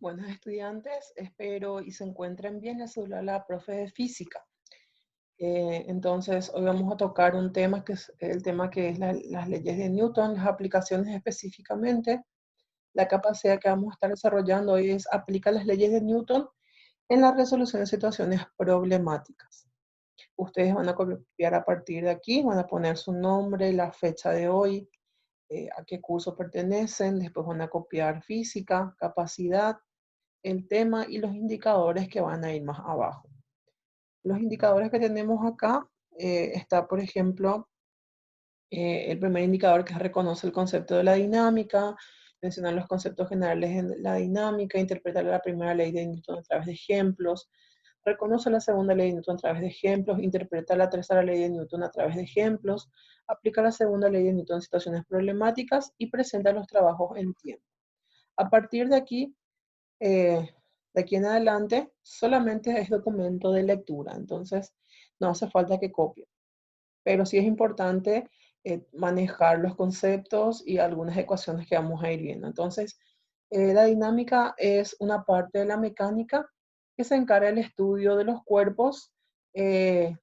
Buenos estudiantes, espero y se encuentren bien. Les habla la profe de física. Entonces, hoy vamos a tocar un tema que es el tema que es las leyes de Newton, las aplicaciones específicamente. La capacidad que vamos a estar desarrollando hoy es aplicar las leyes de Newton en la resolución de situaciones problemáticas. Ustedes van a copiar a partir de aquí, van a poner su nombre, la fecha de hoy, a qué curso pertenecen, después van a copiar física, capacidad, el tema y los indicadores que van a ir más abajo. Los indicadores que tenemos acá, está por ejemplo, el primer indicador que reconoce el concepto de la dinámica, mencionar los conceptos generales en la dinámica, interpretar la primera ley de Newton a través de ejemplos, reconoce la segunda ley de Newton a través de ejemplos, interpreta la tercera ley de Newton a través de ejemplos, aplica la segunda ley de Newton en situaciones problemáticas y presenta los trabajos en tiempo. A partir de aquí, de aquí en adelante solamente es documento de lectura, entonces no hace falta que copie, pero sí es importante manejar los conceptos y algunas ecuaciones que vamos a ir viendo. Entonces, la dinámica es una parte de la mecánica que se encarga del estudio de los cuerpos eh,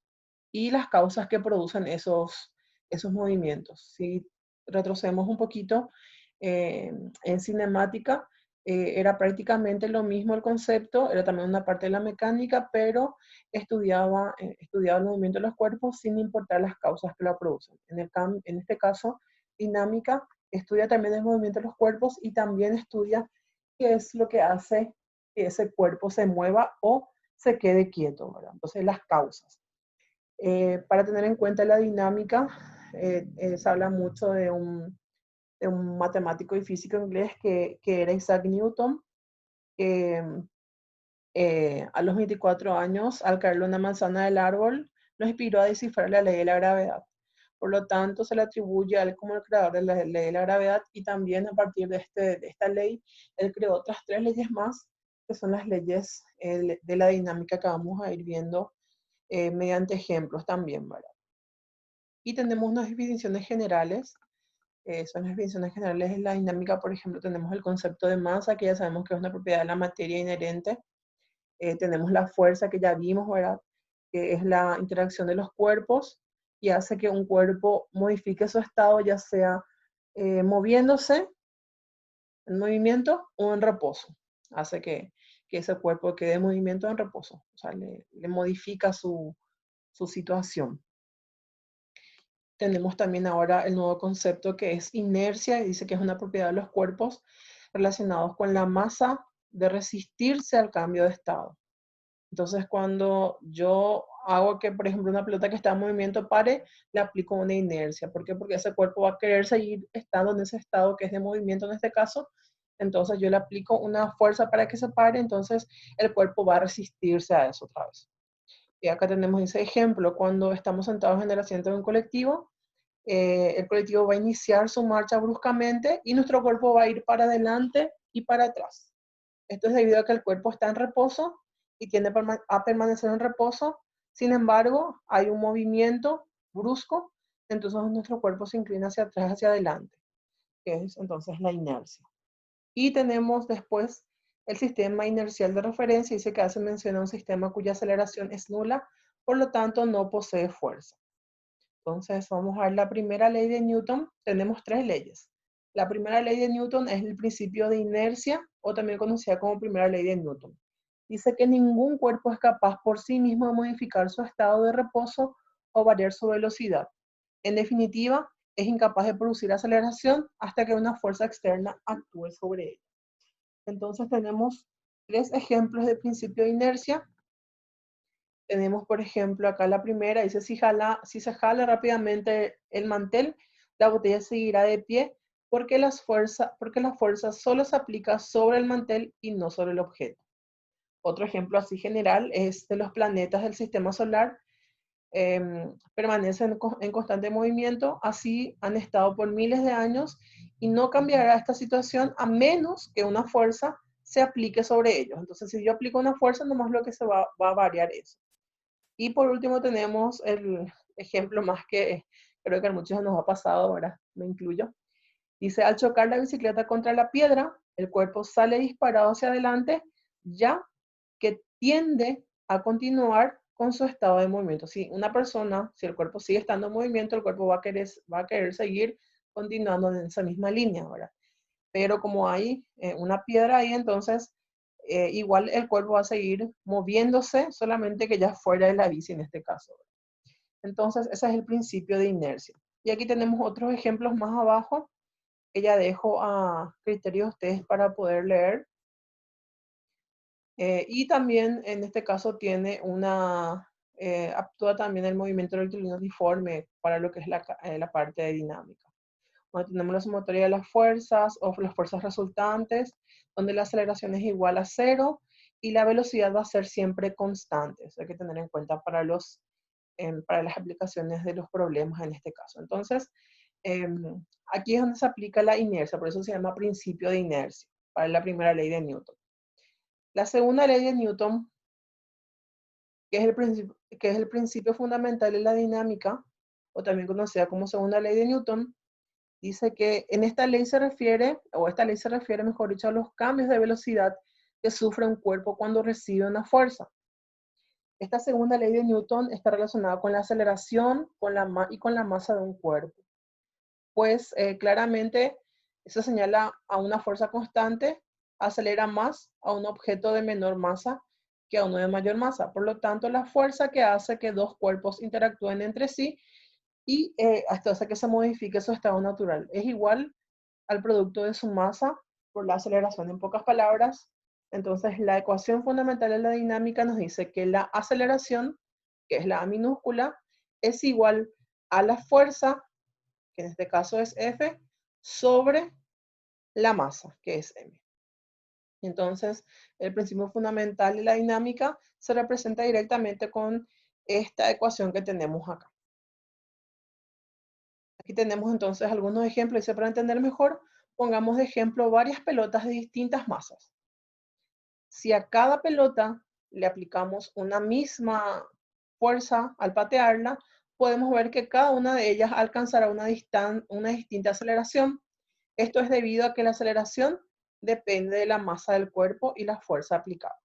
y las causas que producen esos movimientos. Si retrocedemos un poquito, en cinemática era prácticamente lo mismo el concepto, era también una parte de la mecánica, pero estudiaba el movimiento de los cuerpos sin importar las causas que la producen. En este caso, dinámica estudia también el movimiento de los cuerpos y también estudia qué es lo que hace que ese cuerpo se mueva o se quede quieto, ¿verdad? Entonces, las causas. Para tener en cuenta la dinámica, se habla mucho de un matemático y físico inglés que era Isaac Newton, que a los 24 años, al caerle una manzana del árbol, lo inspiró a descifrar la ley de la gravedad. Por lo tanto, se le atribuye a él como el creador de la ley de la gravedad y también a partir de esta ley, él creó otras tres leyes más, que son las leyes de la dinámica que vamos a ir viendo mediante ejemplos también, ¿verdad? Y tenemos unas definiciones generales. Son las definiciones generales de la dinámica. Por ejemplo, tenemos el concepto de masa, que ya sabemos que es una propiedad de la materia inherente. Tenemos la fuerza, que ya vimos, ¿verdad? Que es la interacción de los cuerpos y hace que un cuerpo modifique su estado, ya sea moviéndose, en movimiento o en reposo. Hace que ese cuerpo quede en movimiento o en reposo. O sea, le modifica su situación. Tenemos también ahora el nuevo concepto que es inercia, y dice que es una propiedad de los cuerpos relacionados con la masa de resistirse al cambio de estado. Entonces, cuando yo hago que, por ejemplo, una pelota que está en movimiento pare, le aplico una inercia. ¿Por qué? Porque ese cuerpo va a querer seguir estando en ese estado que es de movimiento en este caso. Entonces, yo le aplico una fuerza para que se pare, entonces el cuerpo va a resistirse a eso otra vez. Y acá tenemos ese ejemplo, cuando estamos sentados en el asiento de un colectivo, el colectivo va a iniciar su marcha bruscamente y nuestro cuerpo va a ir para adelante y para atrás. Esto es debido a que el cuerpo está en reposo y tiende a permanecer en reposo. Sin embargo, hay un movimiento brusco, entonces nuestro cuerpo se inclina hacia atrás, hacia adelante, que es entonces la inercia. Y tenemos después el sistema inercial de referencia, dice que hace mención a un sistema cuya aceleración es nula, por lo tanto no posee fuerza. Entonces vamos a ver la primera ley de Newton. Tenemos tres leyes. La primera ley de Newton es el principio de inercia, o también conocida como primera ley de Newton. Dice que ningún cuerpo es capaz por sí mismo de modificar su estado de reposo o variar su velocidad. En definitiva, es incapaz de producir aceleración hasta que una fuerza externa actúe sobre él. Entonces tenemos tres ejemplos de principio de inercia. Tenemos, por ejemplo, acá la primera, dice, si se jala rápidamente el mantel, la botella seguirá de pie porque la fuerza solo se aplica sobre el mantel y no sobre el objeto. Otro ejemplo así general es de los planetas del sistema solar. Permanecen en constante movimiento, así han estado por miles de años y no cambiará esta situación a menos que una fuerza se aplique sobre ellos. Entonces, si yo aplico una fuerza, nomás lo que se va a variar eso. Y por último tenemos el ejemplo más que creo que a muchos nos ha pasado, ahora me incluyo. Dice, al chocar la bicicleta contra la piedra, El cuerpo sale disparado hacia adelante, ya que tiende a continuar con su estado de movimiento. Si una persona, si el cuerpo sigue estando en movimiento, el cuerpo va a querer seguir continuando en esa misma línea, ¿verdad? Pero como hay una piedra ahí, entonces igual el cuerpo va a seguir moviéndose, solamente que ya fuera de la bici en este caso. Entonces, ese es el principio de inercia. Y aquí tenemos otros ejemplos más abajo, que ya dejo a criterio de ustedes para poder leer. Y también en este caso tiene actúa también el movimiento rectilíneo uniforme para lo que es la parte de dinámica. Bueno, tenemos la sumatoria de las fuerzas o las fuerzas resultantes, donde la aceleración es igual a 0 y la velocidad va a ser siempre constante. Eso hay que tener en cuenta para las aplicaciones de los problemas en este caso. Entonces, aquí es donde se aplica la inercia, por eso se llama principio de inercia, para la primera ley de Newton. La segunda ley de Newton, que es el principio fundamental de la dinámica, o también conocida como segunda ley de Newton, dice que en esta ley se refiere, mejor dicho, a los cambios de velocidad que sufre un cuerpo cuando recibe una fuerza. Esta segunda ley de Newton está relacionada con la aceleración y con la masa de un cuerpo. Pues claramente eso señala a una fuerza constante, acelera más a un objeto de menor masa que a uno de mayor masa. Por lo tanto, la fuerza que hace que dos cuerpos interactúen entre sí y hasta hace que se modifique su estado natural es igual al producto de su masa por la aceleración. En pocas palabras, entonces la ecuación fundamental de la dinámica nos dice que la aceleración, que es la A minúscula, es igual a la fuerza, que en este caso es F, sobre la masa, que es M. Entonces, el principio fundamental de la dinámica se representa directamente con esta ecuación que tenemos acá. Aquí tenemos entonces algunos ejemplos. Dice, para entender mejor, pongamos de ejemplo varias pelotas de distintas masas. Si a cada pelota le aplicamos una misma fuerza al patearla, podemos ver que cada una de ellas alcanzará una distinta aceleración. Esto es debido a que la aceleración depende de la masa del cuerpo y la fuerza aplicada.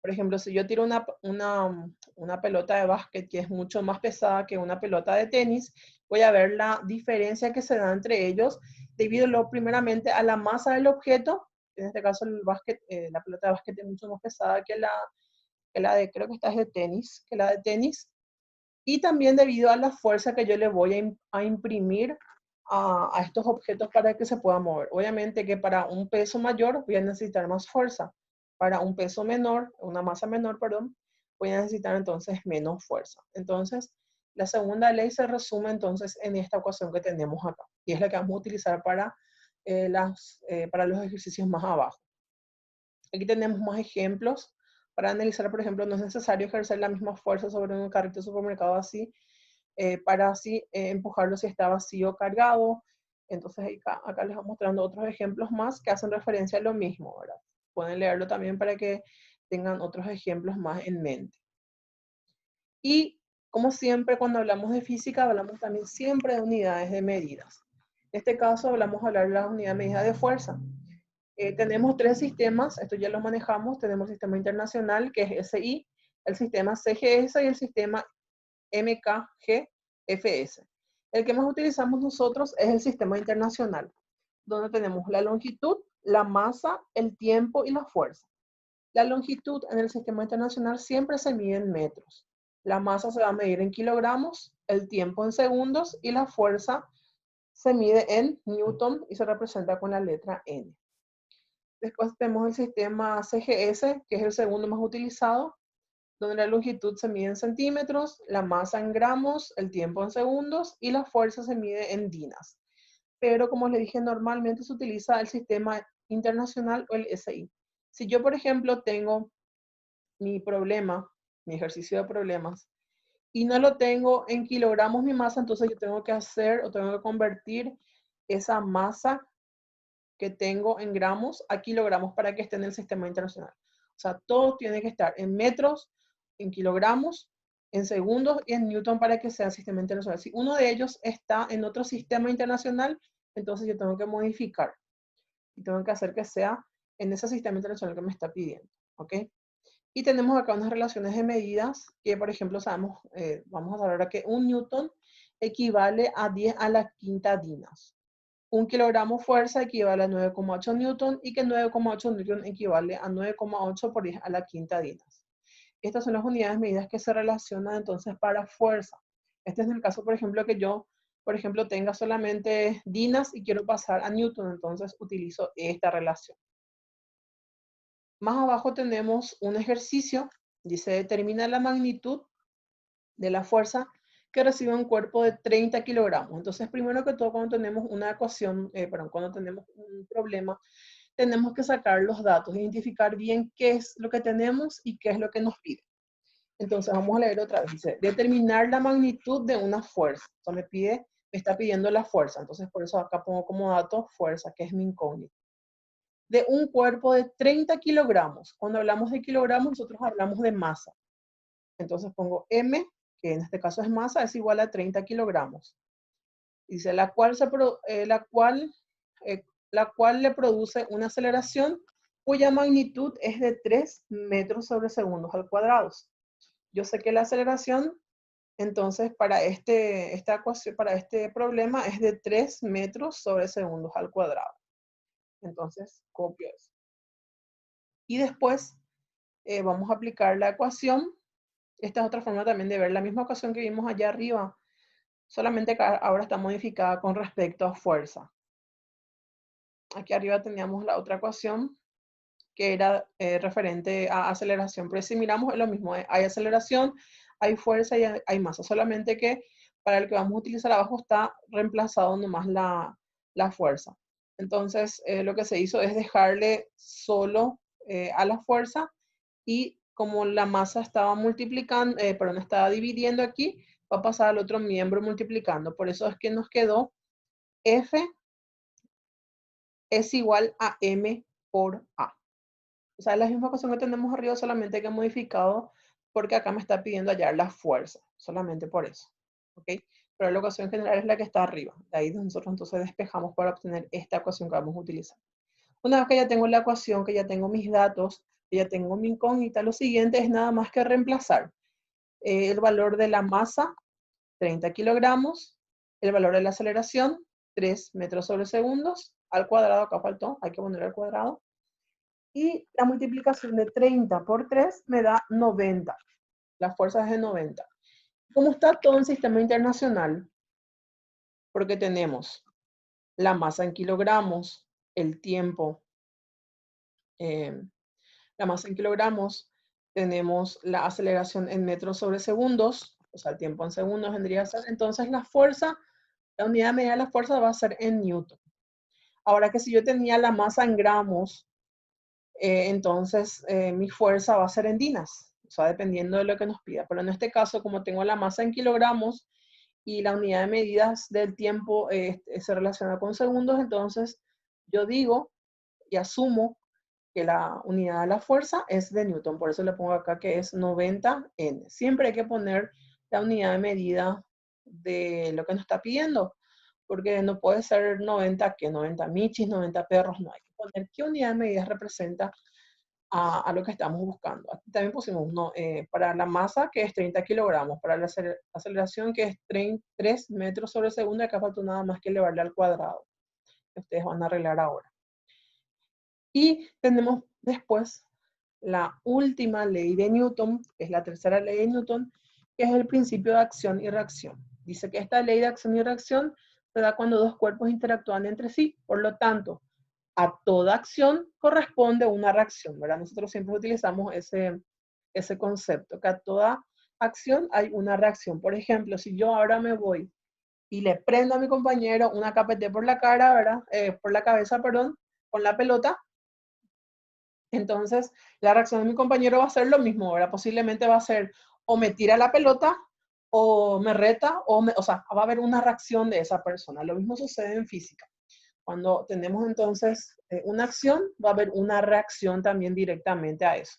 Por ejemplo, si yo tiro una pelota de básquet que es mucho más pesada que una pelota de tenis, voy a ver la diferencia que se da entre ellos debido primeramente a la masa del objeto. En este caso, la pelota de básquet es mucho más pesada que la de, creo que esta es de tenis, que la de tenis. Y también debido a la fuerza que yo le voy a imprimir a estos objetos para que se puedan mover. Obviamente que para un peso mayor voy a necesitar más fuerza. Para un peso menor, una masa menor, perdón, voy a necesitar entonces menos fuerza. Entonces, la segunda ley se resume entonces en esta ecuación que tenemos acá. Y es la que vamos a utilizar para los ejercicios más abajo. Aquí tenemos más ejemplos. Para analizar, por ejemplo, no es necesario ejercer la misma fuerza sobre un carrito de supermercado así, para así empujarlo si está vacío o cargado. Entonces acá les voy mostrando otros ejemplos más que hacen referencia a lo mismo, ¿verdad? Pueden leerlo también para que tengan otros ejemplos más en mente. Y como siempre, cuando hablamos de física, hablamos también siempre de unidades de medidas. En este caso, hablamos de la unidad de medida de fuerza. Tenemos tres sistemas, esto ya lo manejamos. Tenemos el sistema internacional, que es SI, el sistema CGS y el sistema MKGFS. El que más utilizamos nosotros es el sistema internacional, donde tenemos la longitud, la masa, el tiempo y la fuerza. La longitud en el sistema internacional siempre se mide en metros. La masa se va a medir en kilogramos, el tiempo en segundos y la fuerza se mide en newton y se representa con la letra N. Después tenemos el sistema CGS, que es el segundo más utilizado, donde la longitud se mide en centímetros, la masa en gramos, el tiempo en segundos y la fuerza se mide en dinas. Pero como les dije, normalmente se utiliza el sistema internacional o el SI. Si yo, por ejemplo, tengo mi ejercicio de problemas, y no lo tengo en kilogramos mi masa, entonces yo tengo que convertir esa masa que tengo en gramos a kilogramos para que esté en el sistema internacional. O sea, todo tiene que estar en metros, en kilogramos, en segundos y en newton para que sea sistema internacional. Si uno de ellos está en otro sistema internacional, entonces yo tengo que modificar. y tengo que hacer que sea en ese sistema internacional que me está pidiendo, ¿ok? Y tenemos acá unas relaciones de medidas que, por ejemplo, sabemos, vamos a saber ahora que un newton equivale a 10 a la quinta dinas. Un kilogramo fuerza equivale a 9,8 newton y que 9,8 newton equivale a 9,8 por 10 a la quinta dinas. Estas son las unidades medidas que se relacionan entonces para fuerza. Este es el caso, por ejemplo, que yo, por ejemplo, tenga solamente dinas y quiero pasar a newton, entonces utilizo esta relación. Más abajo tenemos un ejercicio, dice determina la magnitud de la fuerza que recibe un cuerpo de 30 kilogramos. Entonces, primero que todo, cuando tenemos una ecuación, cuando tenemos un problema, tenemos que sacar los datos, identificar bien qué es lo que tenemos y qué es lo que nos pide. Entonces, vamos a leer otra vez. Dice, determinar la magnitud de una fuerza. Entonces, me está pidiendo la fuerza. Entonces, por eso acá pongo como dato fuerza, que es mi incógnita. De un cuerpo de 30 kilogramos. Cuando hablamos de kilogramos, nosotros hablamos de masa. Entonces pongo M, que en este caso es masa, es igual a 30 kilogramos. Dice, la cual le produce una aceleración cuya magnitud es de 3 metros sobre segundos al cuadrado. Yo sé que la aceleración, entonces, para esta ecuación, para este problema es de 3 metros sobre segundos al cuadrado. Entonces, copio eso. Y después vamos a aplicar la ecuación. Esta es otra forma también de ver la misma ecuación que vimos allá arriba, solamente que ahora está modificada con respecto a fuerza. Aquí arriba teníamos la otra ecuación que era referente a aceleración, pero si miramos es lo mismo, hay aceleración, hay fuerza y hay masa, solamente que para el que vamos a utilizar abajo está reemplazado nomás la fuerza. Entonces, lo que se hizo es dejarle solo a la fuerza y como la masa estaba multiplicando, estaba dividiendo aquí, va a pasar al otro miembro multiplicando. Por eso es que nos quedó F es igual a M por A. O sea, es la misma ecuación que tenemos arriba, solamente que he modificado porque acá me está pidiendo hallar la fuerza, solamente por eso. ¿Ok? Pero la ecuación general es la que está arriba. De ahí nosotros entonces despejamos para obtener esta ecuación que vamos a utilizar. Una vez que ya tengo la ecuación, que ya tengo mis datos, que ya tengo mi incógnita, lo siguiente es nada más que reemplazar el valor de la masa, 30 kilogramos, el valor de la aceleración, 3 metros sobre segundos, al cuadrado, acá faltó, hay que poner al cuadrado, y la multiplicación de 30 por 3 me da 90. La fuerza es de 90. Como está todo en sistema internacional, porque tenemos la masa en kilogramos, el tiempo, la masa en kilogramos, tenemos la aceleración en metros sobre segundos, o sea, el tiempo en segundos vendría a ser, entonces la fuerza, la unidad medida de la fuerza va a ser en newton. Ahora que si yo tenía la masa en gramos, entonces mi fuerza va a ser en dinas, o sea, dependiendo de lo que nos pida. Pero en este caso, como tengo la masa en kilogramos y la unidad de medidas del tiempo se relaciona con segundos, entonces yo digo y asumo que la unidad de la fuerza es de newton. Por eso le pongo acá que es 90 N. Siempre hay que poner la unidad de medida de lo que nos está pidiendo, porque no puede ser 90, que 90 michis, 90 perros, no. Hay que poner qué unidad de medida representa a lo que estamos buscando. Aquí también pusimos para la masa, que es 30 kilogramos, para la aceleración, que es 3 metros sobre segundo, acá falta nada más que elevarle al cuadrado, que ustedes van a arreglar ahora. Y tenemos después la última ley de Newton, que es la tercera ley de Newton, que es el principio de acción y reacción. Dice que esta ley de acción y reacción se da cuando dos cuerpos interactúan entre sí. Por lo tanto, a toda acción corresponde una reacción, ¿verdad? Nosotros siempre utilizamos ese concepto, que a toda acción hay una reacción. Por ejemplo, si yo ahora me voy y le prendo a mi compañero una KPT por la cara, ¿verdad? Por la cabeza, perdón, con la pelota, entonces la reacción de mi compañero va a ser lo mismo, ¿verdad? Posiblemente va a ser o me tira la pelota o me reta, o sea, va a haber una reacción de esa persona. Lo mismo sucede en física. Cuando tenemos entonces una acción, va a haber una reacción también directamente a eso.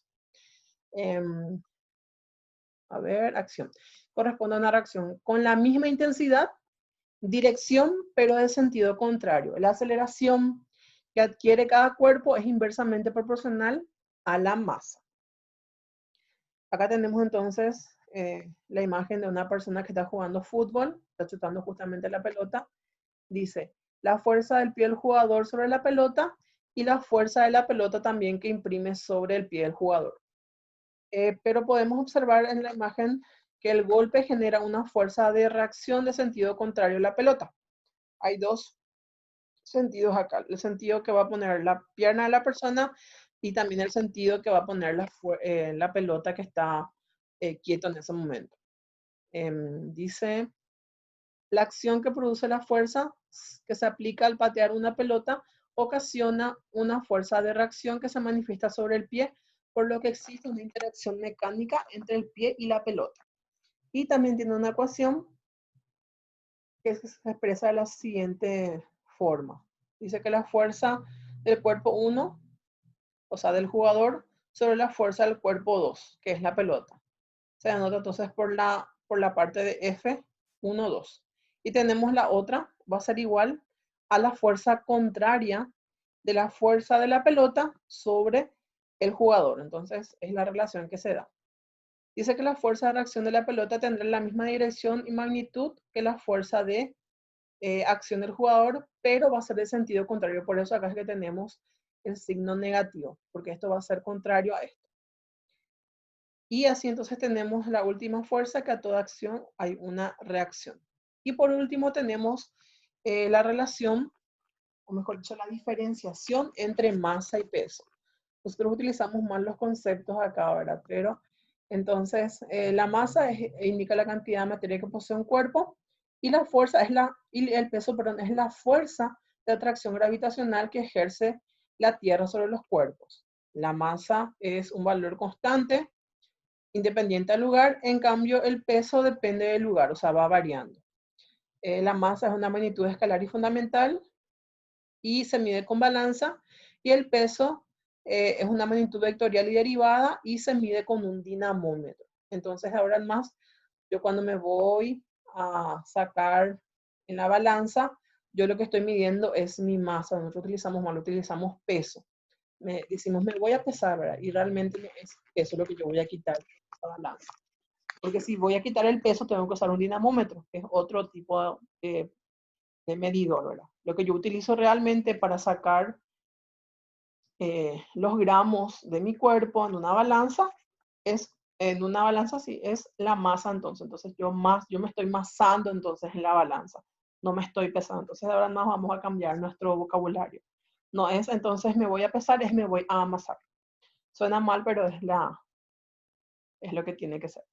A ver, acción. Corresponde a una reacción con la misma intensidad, dirección, pero de sentido contrario. La aceleración que adquiere cada cuerpo es inversamente proporcional a la masa. Acá tenemos entonces la imagen de una persona que está jugando fútbol, está chutando justamente la pelota. Dice, la fuerza del pie del jugador sobre la pelota y la fuerza de la pelota también que imprime sobre el pie del jugador. Pero podemos observar en la imagen que el golpe genera una fuerza de reacción de sentido contrario a la pelota. Hay dos sentidos acá. El sentido que va a poner la pierna de la persona y también el sentido que va a poner la pelota que está quieto en ese momento. Dice, la acción que produce la fuerza que se aplica al patear una pelota ocasiona una fuerza de reacción que se manifiesta sobre el pie, por lo que existe una interacción mecánica entre el pie y la pelota. Y también tiene una ecuación que se expresa de la siguiente forma. Dice que la fuerza del cuerpo 1, o sea, del jugador, sobre la fuerza del cuerpo 2, que es la pelota. Se anota entonces por la parte de F1, 2. Y tenemos la otra, va a ser igual a la fuerza contraria de la fuerza de la pelota sobre el jugador. Entonces, es la relación que se da. Dice que la fuerza de reacción de la pelota tendrá la misma dirección y magnitud que la fuerza de acción del jugador, pero va a ser de sentido contrario. Por eso acá es que tenemos el signo negativo, porque esto va a ser contrario a esto. Y así entonces tenemos la última fuerza, que a toda acción hay una reacción. Y por último tenemos la relación, o mejor dicho, la diferenciación entre masa y peso. Nosotros utilizamos más los conceptos acá, ¿verdad? Pero entonces la masa indica la cantidad de materia que posee un cuerpo y la fuerza y el peso, perdón, es la fuerza de atracción gravitacional que ejerce la Tierra sobre los cuerpos. La masa es un valor constante, independiente al lugar, en cambio el peso depende del lugar, o sea, va variando. La masa es una magnitud escalar y fundamental y se mide con balanza, y el peso es una magnitud vectorial y derivada y se mide con un dinamómetro. Entonces ahora en más, yo cuando me voy a sacar en la balanza, yo lo que estoy midiendo es mi masa. Nosotros utilizamos peso. Decimos, me voy a pesar, ¿verdad? Y realmente es eso lo que yo voy a quitar de esa balanza. Porque si voy a quitar el peso, tengo que usar un dinamómetro, que es otro tipo de medidor, ¿verdad? Lo que yo utilizo realmente para sacar los gramos de mi cuerpo en una balanza es la masa. Entonces yo me estoy masando entonces en la balanza, no me estoy pesando. Entonces de ahora más vamos a cambiar nuestro vocabulario. No es entonces me voy a pesar, es me voy a amasar. Suena mal, pero es lo que tiene que ser.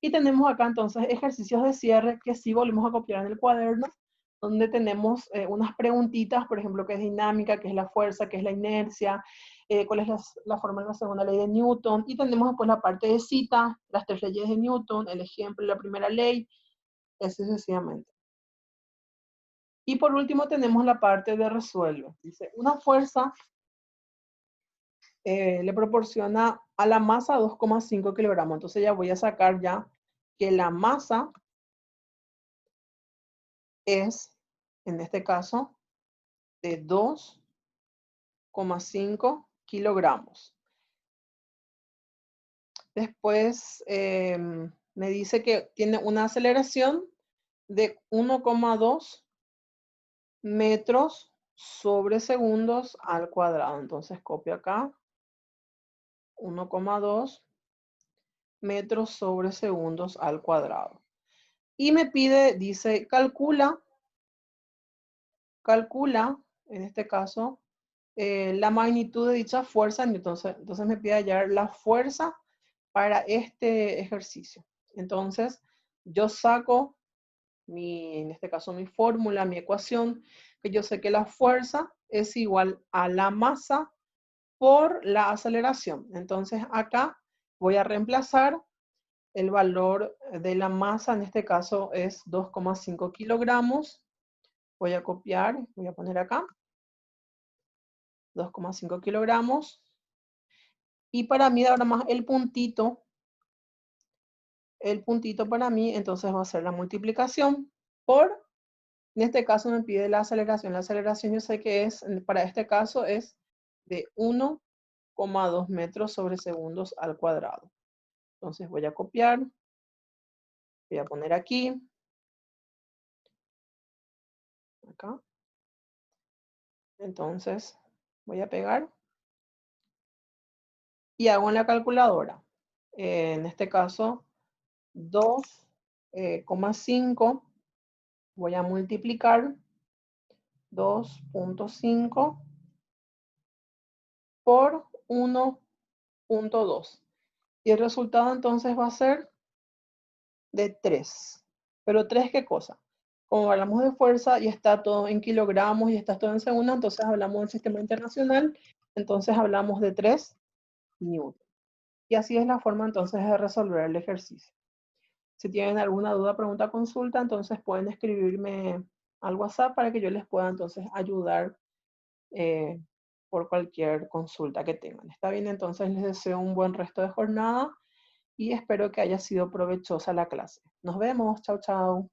Y tenemos acá entonces ejercicios de cierre que sí volvemos a copiar en el cuaderno, donde tenemos unas preguntitas, por ejemplo, qué es dinámica, qué es la fuerza, qué es la inercia, cuál es la forma de la segunda ley de Newton, y tenemos después la parte de cita, las 3 leyes de Newton, el ejemplo y la primera ley, así sucesivamente. Y por último tenemos la parte de resuelve. Dice, una fuerza le proporciona a la masa 2,5 kilogramos. Entonces ya voy a sacar ya que la masa es, en este caso, de 2,5 kilogramos. Después me dice que tiene una aceleración de 1,2 metros sobre segundos al cuadrado. Entonces copio acá 1,2 metros sobre segundos al cuadrado. Y me pide, dice, calcula, en este caso, la magnitud de dicha fuerza. Entonces me pide hallar la fuerza para este ejercicio. Entonces, yo saco en este caso mi fórmula, mi ecuación, que yo sé que la fuerza es igual a la masa por la aceleración. Entonces, acá voy a reemplazar el valor de la masa, en este caso es 2,5 kilogramos. Voy a copiar, voy a poner acá 2,5 kilogramos. Y para mí, ahora más el puntito para mí, entonces va a ser la multiplicación por En este caso me pide la aceleración. La aceleración yo sé que es, para este caso, es de 1,2 metros sobre segundos al cuadrado. Entonces voy a copiar, voy a poner aquí, acá. Entonces voy a pegar y hago en la calculadora. En este caso, 2,5. Voy a multiplicar 2,5 por 1,2. Y el resultado entonces va a ser de 3. ¿Pero 3 qué cosa? Como hablamos de fuerza y está todo en kilogramos y está todo en segundos, entonces hablamos del sistema internacional, entonces hablamos de 3 newton. Y así es la forma entonces de resolver el ejercicio. Si tienen alguna duda, pregunta, consulta, entonces pueden escribirme al WhatsApp para que yo les pueda entonces ayudar por cualquier consulta que tengan. Está bien, entonces les deseo un buen resto de jornada y espero que haya sido provechosa la clase. Nos vemos, chao, chao.